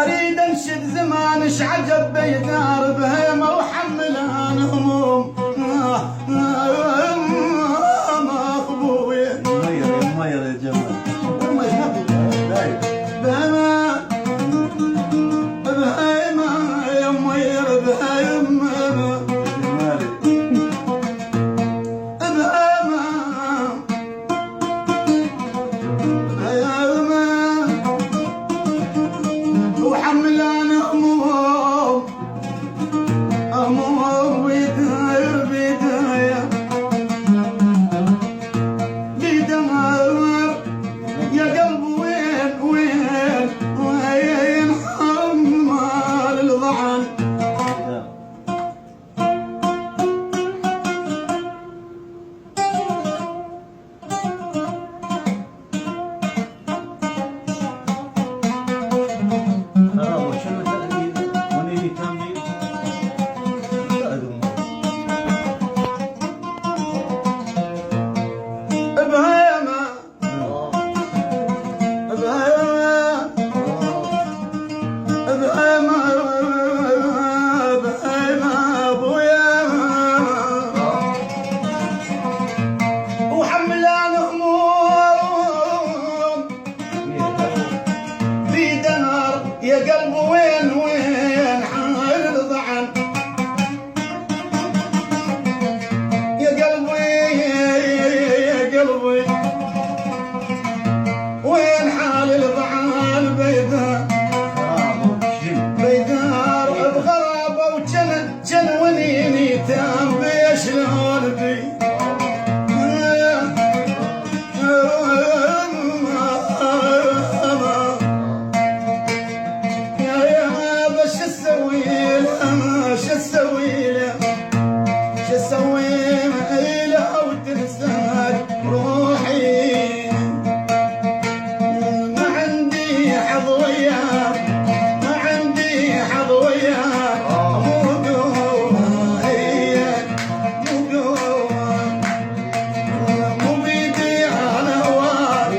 اريد انشد زمانش عجب بيدار بهيمه وحملان هموم مخبوين مير يا جمال بهيمه بهيمه يا مير بهيمه وحملان هموم هموم بيداير بيداير بيداير يا قلب وين وين وين حمال الضعن يا قلب وين وين حال الضعن يا قلبي يا قلبي وين حال الضعن بيدار بيدار بغرابه وجن ونيني تام بيشلون بي شو اسوي له وتنساك روحي ما عندي حظ وياك ما عندي حظ وياك مو قوة مو قوة مو بيدي انا هواك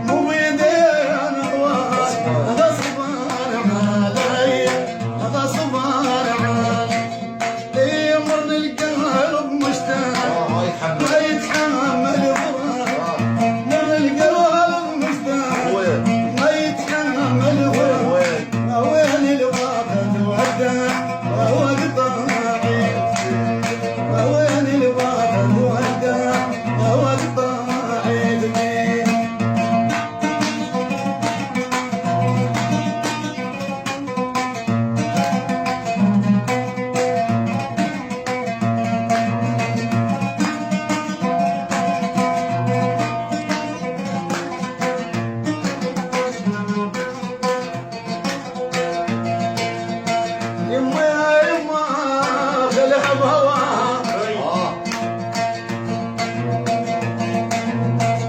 مو بيدي انا هواك غصبان علي غصبان يمرني القلب مشتاق ما يتحمل فراق مر القلب مشتاق ما يتحمل فراق وين الوقت ودع وقت عيد وين الوقت ودع وقت عيد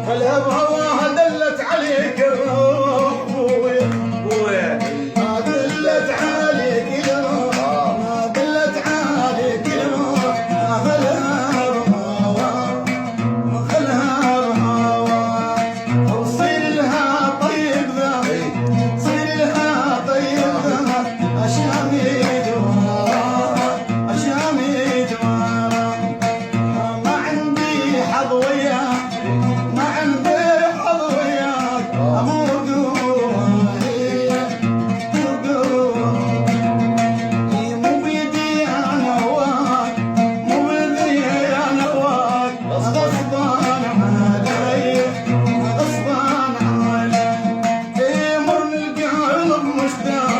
خلها بهواها دلت عليك الروح بويا ما دلت عليك الروح ما دلت عليك الروح خلها بهواها وصير لها طيب ذا صير لها طيب ذا عشان يدوار عشان يدوار ما عندي حظ وياك ما عندي حظ وياك مو قوة مو بيدي انا هواك مو بيدي انا هواك غصبان علي غصبان علي مرني القلب مشتاق